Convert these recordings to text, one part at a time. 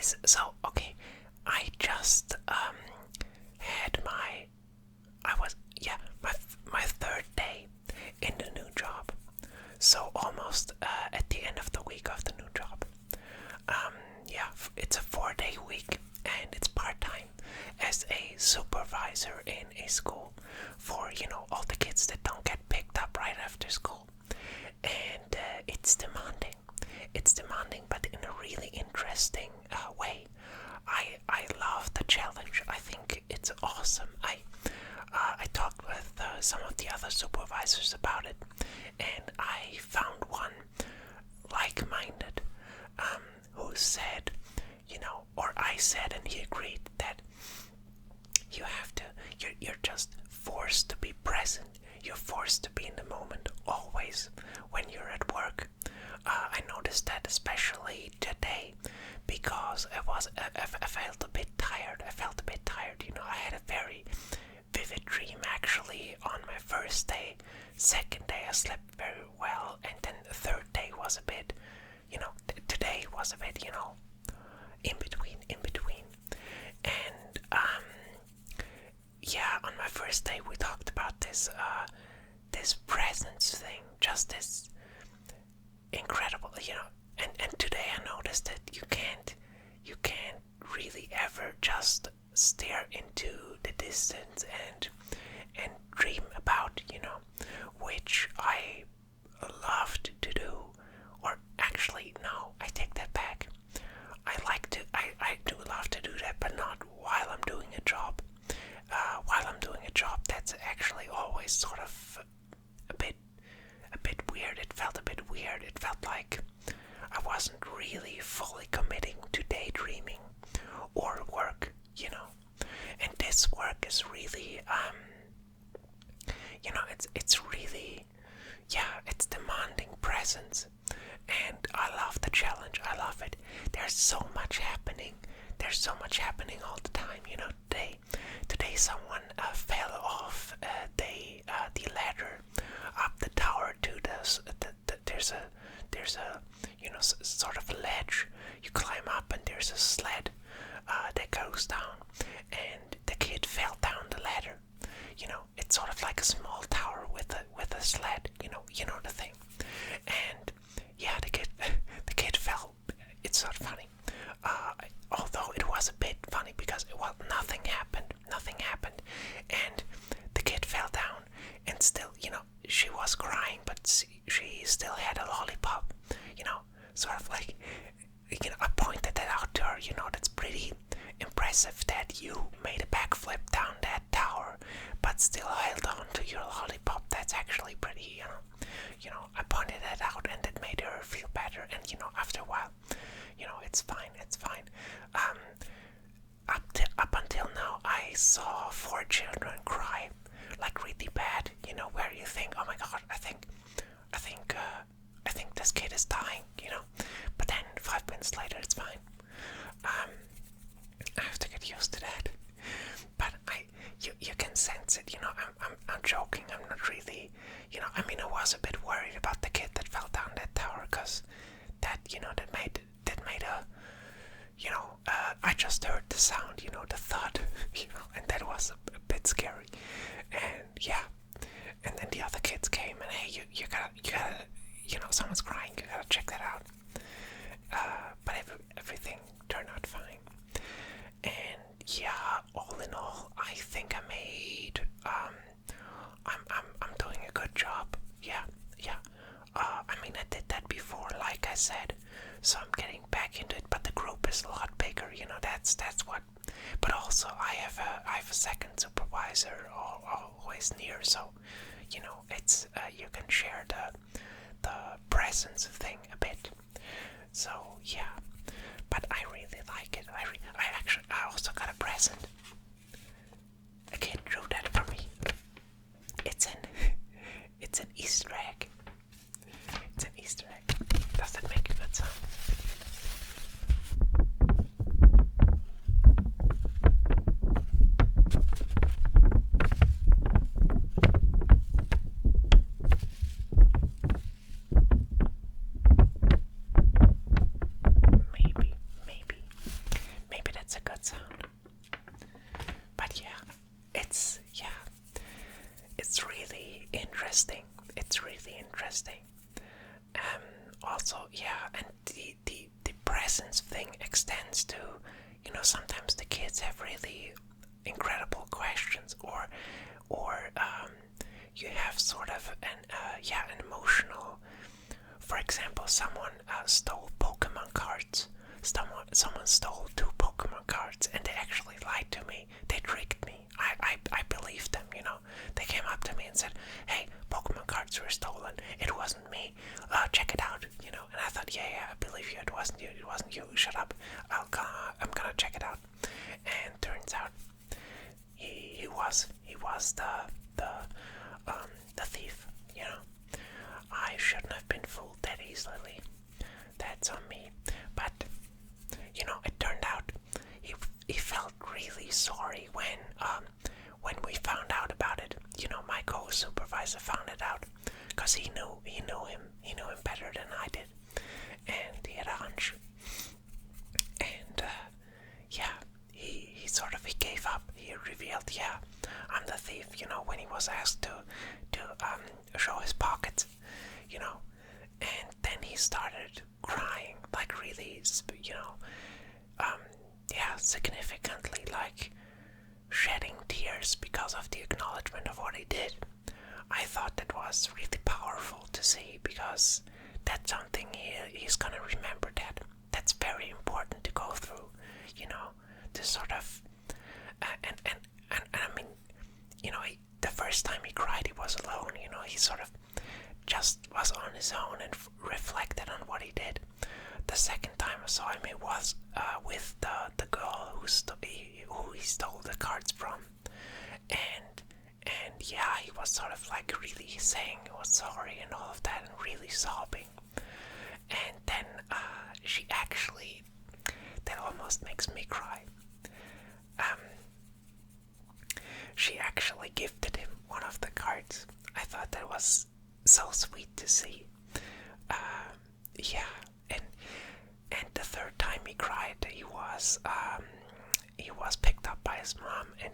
anyways, so okay, I just had my I was yeah my third day in the new job. So almost at the end of the week of the new job. Yeah, it's a 4-day week and it's part-time as a supervisor in a school for, all the kids that don't get picked up right after school. And it's demanding. It's demanding, but in a really interesting way. I love the challenge. I think it's awesome. I talked with some of the other supervisors about it, and I found one like-minded who said, or I said, and he agreed that you have to. You're just forced to be present. You're forced to be in the moment always when you're at work. I noticed that especially today because I felt a bit tired. I had a very vivid dream actually on my first day. Second day I slept very well, and then the third day was a bit, today was a bit, in between. And yeah, on my first day we talked about this presence thing, just this incredible, and today I noticed that you can't really ever just stare into the distance and dream about, which I loved to do. Or actually, no, I take that back. I do love to do that, but not while I'm doing a job. While I'm doing a job, that's actually always sort of a bit weird. It felt a bit weird. It felt like I wasn't really fully committing to daydreaming or work, And this work is really, it's really, it's demanding presence. And I love the challenge. I love it. There's so much happening. There's so much happening all the time. Today someone fell off the ladder up the tower to there's a sort of a ledge. You climb up and there's a sled that goes down, and the kid fell down the ladder. It's sort of like a small tower with a sled. You know the thing. And yeah, the kid fell. It's sort of funny. Although it was a bit funny because nothing happened, and the kid fell down, and still, she was crying, but she still had a lollipop, sort of like, I pointed that out to her, that's pretty impressive that you made a backflip down that tower, but still held on to your lollipop. That's actually pretty, I pointed that out, and it made her feel better, and, after a while, it's fine. Up until now, I saw 4 children cry, like really bad, where you think, oh my god, I think this kid is dying, but then 5 minutes later, it's fine. I have to get used to that, but you can sense it, I'm joking, I'm not really, I was a bit worried about the kid that fell down that tower, because that made a, I just heard the sound, the thud, and that was a bit scary, and yeah, and then the other kids came, and hey, you gotta, someone's crying, you gotta check that out, but everything turned out fine, and yeah, all in all, I think I made, I'm doing a good job, yeah, I did that before, like I said, so I'm getting back into it, but the group is a lot bigger, that's what, but also I have a second supervisor always near, so, it's, you can share the presence thing a bit, so, yeah, but I really like it, I also got a present, a kid drew that for me, it's an Easter egg. It's an Easter egg. Does that make a good sound? Maybe. it's really interesting. It's really interesting. Also, yeah, and the presence thing extends to, sometimes the kids have really incredible questions, or you have sort of an emotional. For example, someone stole Pokemon cards. Someone stole 2 Pokemon cards, and they actually lied to me. They tricked me. I believed them. They came up to me and said, "Hey, Pokemon cards were stolen. It wasn't me. Check it out." And I thought, yeah, I believe you. It wasn't you. It wasn't you. Shut up. I'm gonna check it out. And turns out, he was the thief. I shouldn't have been fooled that easily. That's on me. But it turned out he felt really sorry when we found out about it. My co-supervisor found it out because he knew him better than I did, and he had a hunch. And he sort of gave up. He revealed, yeah, I'm the thief. When he was asked to show his pockets, and then he started crying, like really, significantly, like shedding tears because of the acknowledgement of what he did. I thought that was really powerful to see, because that's something he's gonna remember. That's very important to go through, to sort of, and I mean, the first time he cried, he was alone. He sort of just was on his own and reflected on what he did. The second time I saw him, it was with the girl who he stole the cards from, and yeah, he was sort of like really saying he was sorry and all of that, and really sobbing. And then she actually, that almost makes me cry. She actually gifted him one of the cards. I thought that was so sweet to see. Yeah, and the third time he cried, he was picked up by his mom, and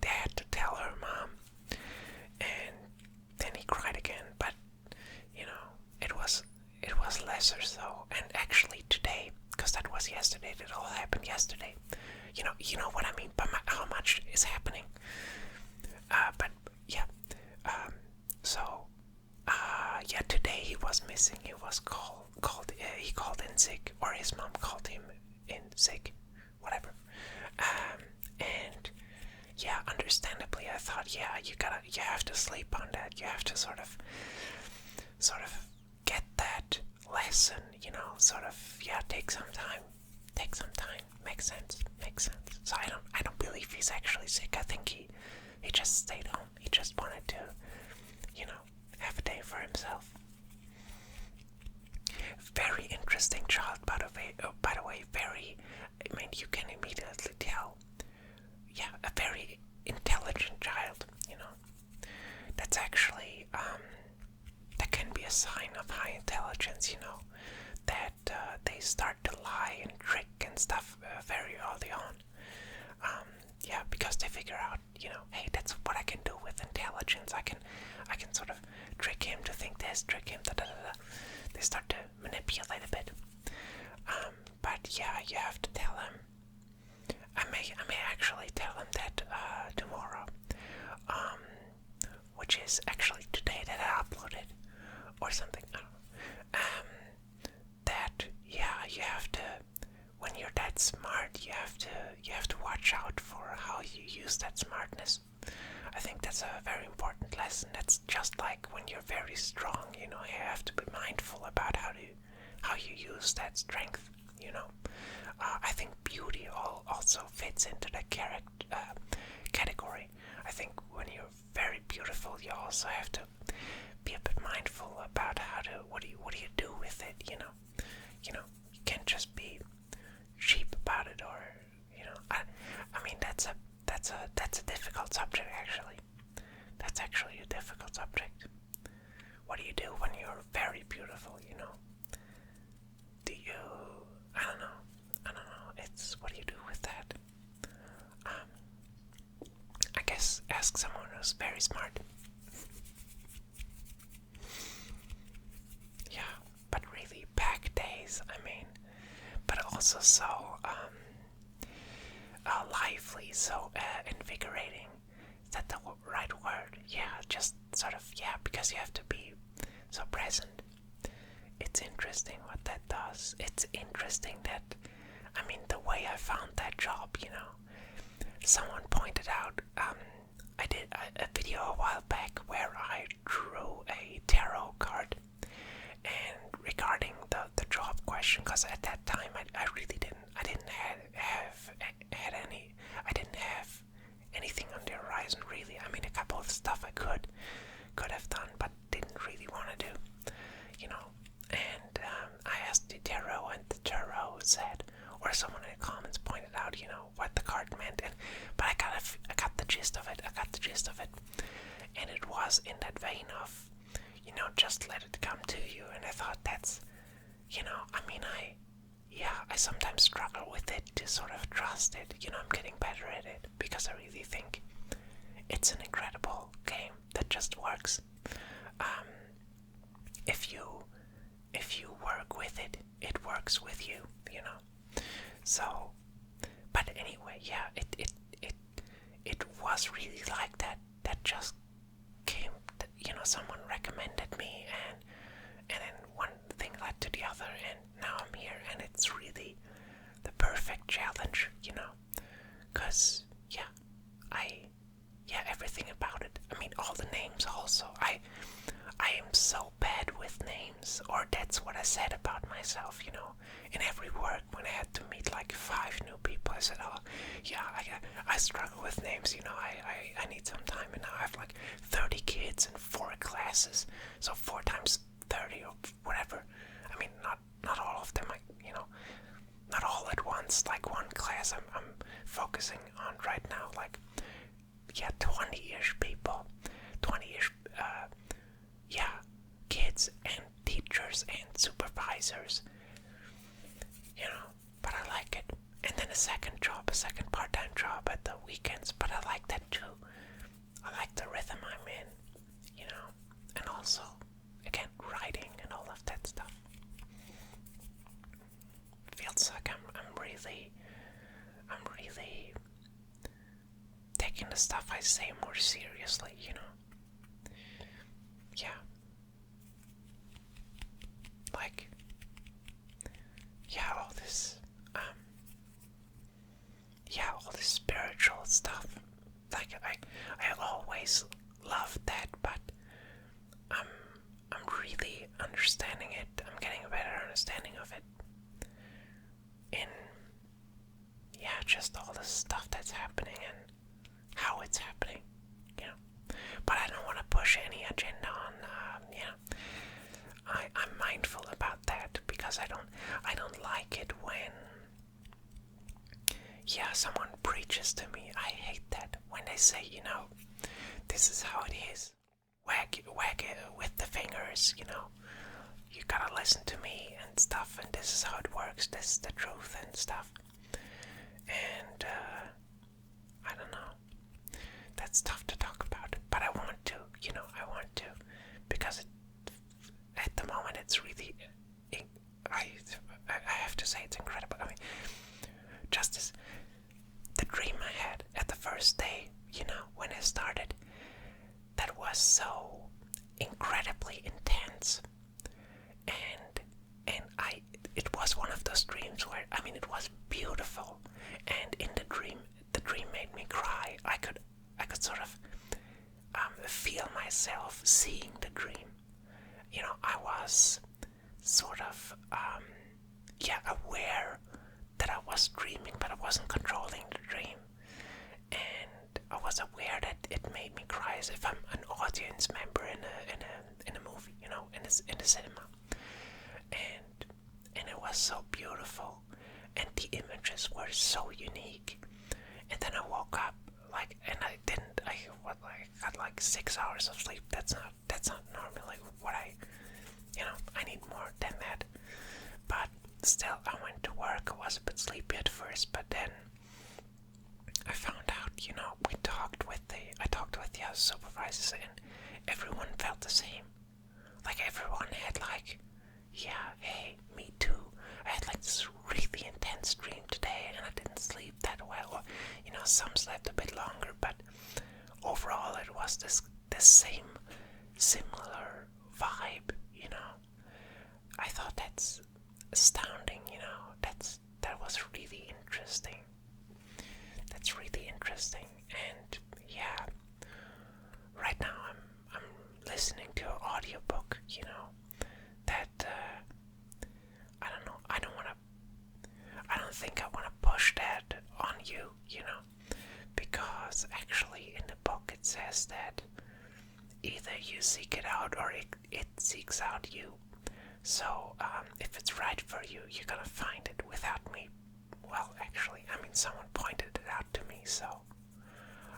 they had to tell her mom, and then he cried again. But it was lesser so. And actually today, because that was yesterday, that all happened yesterday. You know what I mean by how much is happening. But yeah, today he was missing. He was he called in sick, or his mom called him in sick, whatever. And yeah, understandably, I thought, yeah, you have to sleep on that. You have to sort of get that lesson, take some time. Makes sense. So I don't believe he's actually sick. I think he just stayed home. He just wanted to, have a day for himself. Very interesting child, by the way, very, I mean, you can immediately tell, yeah, a very intelligent child, That's actually, that can be a sign of high intelligence, that they start to lie and trick and stuff very early on. Because they figure out, hey, that's what I can do with intelligence. I can sort of trick him to think this, trick him They start to manipulate a bit. But yeah, you have to tell him. I may actually tell him that tomorrow, which is actually today that I uploaded, or something. I don't know. That you have to. When you're that smart, you have to watch out for how you use that smartness. I think that's a very important lesson. That's just like when you're very strong, you have to be mindful about how you use that strength, I think beauty also fits into the category. I think when you're very beautiful, you also have to be a bit mindful about what do you do with it, you can't just be cheap about it, or I mean that's a difficult subject actually. That's actually a difficult subject. What do you do when you're very beautiful, Do you, I don't know. It's, what do you do with that? I guess ask someone who's was very smart. Yeah, but really pack days, I mean, but also so lively, so invigorating. Is that the right word? Yeah, just sort of, yeah, because you have to be so present. It's interesting what that does. It's interesting that, I mean, the way I found that job, someone pointed out, I did a video a while back where I drew a tarot card, and regarding the job question, because at that time I really didn't have anything on the horizon really. I mean, a couple of stuff I could have done, but didn't really want to do, And I asked the tarot, and the tarot said, or someone in the comments pointed out, what the card meant, but I got the gist of it. And it was in that vein of, just let it come to you. And I thought that's, I sometimes struggle with it to sort of trust it. I'm getting better at it because I really think it's an incredible game that just works. If you work with it, it works with you, So, but anyway, yeah, it was really like that. That just came, someone recommended me, and then one thing led to the other, and now I'm here, and it's really the perfect challenge, because everything about it. I mean, all the names also. I am so bad with names, or that's what I said about myself, in every work when I had to meet like 5 new people. I said, oh, yeah, I struggle with names, I need some time, and now I have like 30 kids and 4 classes, so 4 times 30 or whatever. I mean, not all of them, not all at once, like one class I'm focusing on right now, like, 20-ish people, 20-ish, kids and teachers and supervisors, but I like it. And then a second part-time job at the weekends, but I like that too. I like the rhythm I'm in, and also, again, writing and all of that stuff. Feels like I'm really taking the stuff I say more seriously, Yeah. Like, all this, all this spiritual stuff. Like, I always loved that, but I'm really understanding it. I'm getting a better understanding of it in, just all the stuff that's happening and how it's happening, But I don't want to push any agenda on, I'm mindful about that because I don't like it when, someone preaches to me. I hate that when they say, this is how it is. Whack it with the fingers, You gotta listen to me and stuff, and this is how it works. This is the truth and stuff. And I don't know. That's tough to talk about, but I want to. I want to, because at the moment it's really. I have to say it's incredible. I mean, just as the dream I had at the first day, when I started, that was so incredibly intense, and it was one of those dreams where, I mean, it was beautiful, and in the dream made me cry. I could sort of feel myself seeing the dream. I was sort of aware that I was dreaming, but I wasn't controlling the dream, and I was aware that it made me cry as if I'm an audience member in a movie, in the cinema, and it was so beautiful, and the images were so unique. And then I woke up, and I got like 6 hours of sleep. That's not normally what I need more than that. But still, I went to work. I was a bit sleepy at first, but then I found out, I talked with the supervisors, and everyone felt the same. Like everyone had like, yeah, hey, me too. I had like this really intense dream today, and I didn't sleep that well. Or, some slept a bit longer, but overall it was this same similar vibe. I thought that's astounding. That was really interesting. That's really interesting, and yeah, right now I'm listening to an audiobook. That I don't know. I don't think I want to push that on you. Because actually in the book it says that either you seek it out or it seeks out you. So if it's right for you, you're gonna find it without me. Well, actually, someone pointed it out to me, so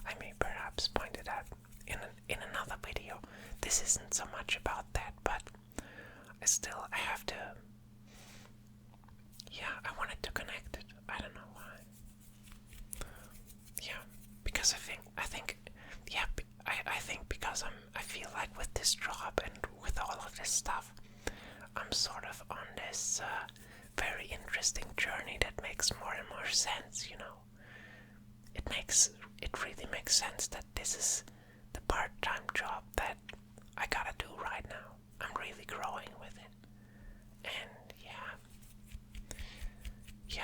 I may perhaps point it out in another video. This isn't so much about that, but I have to. Yeah, I wanted to connect it. I don't know why. Yeah, because I think, yeah, I think because I feel like with this job and with all of this stuff, I'm sort of on this very interesting journey that makes more and more sense. It really makes sense that this is the part-time job that I gotta do right now. I'm really growing with it, and yeah,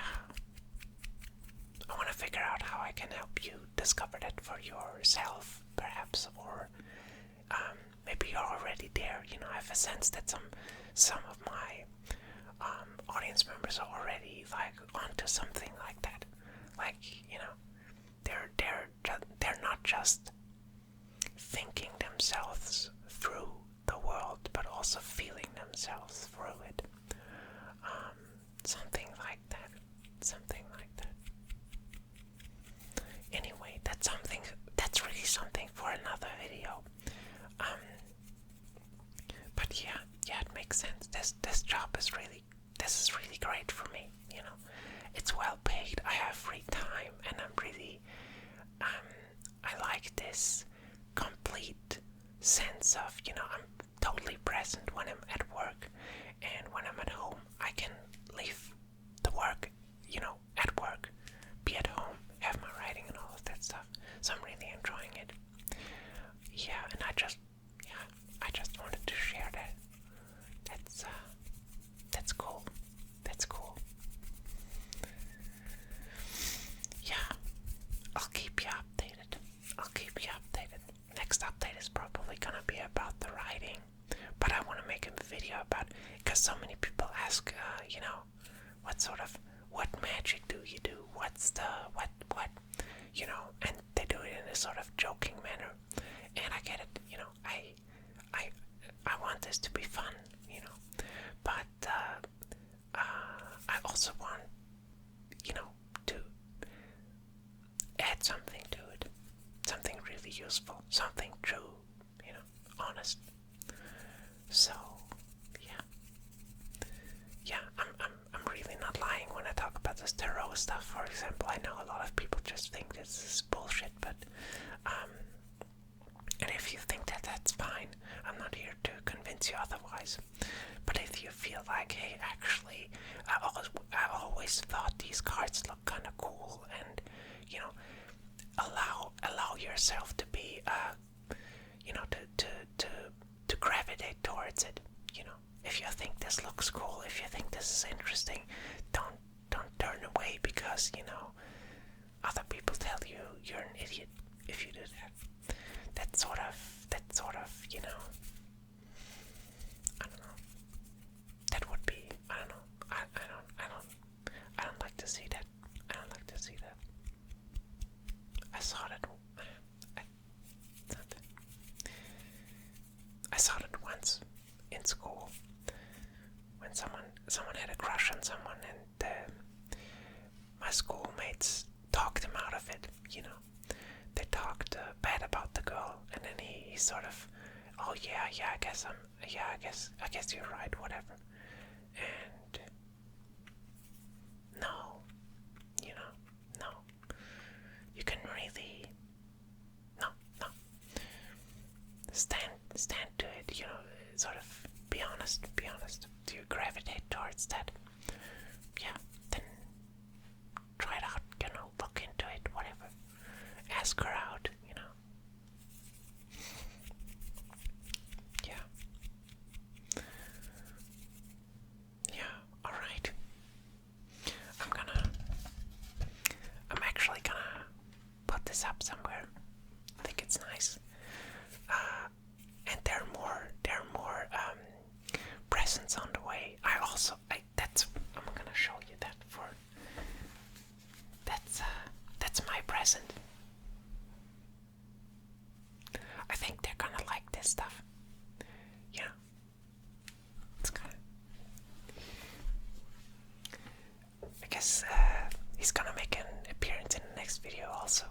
I want to figure out how I can help you discover that for yourself, perhaps, or maybe you're already there. I have a sense that some of my audience members are already like onto something like that. Like, they're not just thinking themselves through the world, but also feeling themselves through it. Something like that. Something like that. Anyway, that's really something for another video. But yeah, it makes sense. This job is really great for me. It's well paid. I have free time, and I'm really I like this complete sense of I'm totally present when I'm at work, and when I'm at home, I can leave the work, at work, be at home, have my writing and all of that stuff. So I'm really enjoying it. Yeah, and I just wanted to share that. That's cool. That's cool. Yeah, I'll keep you updated. Next update is probably gonna be about the writing, but I want to make a video about it because so many people ask, what magic do you do? What's the what? And they do it in a sort of joking manner, and I get it. I want this to be fun, but I also want, to add something to it, something really useful, something true, honest. So, yeah, I'm really not lying when I talk about this tarot stuff. For example, I know a lot of people just think this is bullshit, but and if you think that, that's fine. I'm not here to convince you otherwise. But if you feel like, hey, actually, I always thought these cards look kind of cool, and allow yourself to be, to gravitate towards it. If you think this looks cool, if you think this is interesting, don't turn away because other people tell you you're an idiot if you do that. That sort of, I don't know. That would be, I don't know. I don't like to see that. I don't like to see that. I saw that once in school when someone had a crush on someone, and my schoolmates talked him out of it. They talked bad about the girl, and then he sort of, oh yeah, I guess you're right, whatever. And no, no, you can really, no. stand to it, you know, sort of be honest, be honest. Do you gravitate towards that? Yeah, then try it out, you know, look into it, whatever. Ask her out, you know. Yeah. Yeah, alright. I'm actually gonna put this up somewhere. I think it's nice. And there are more presents on the way. I'm gonna show you that that's my present. I think they're gonna like this stuff. Yeah. It's kinda, I guess he's gonna make an appearance in the next video also.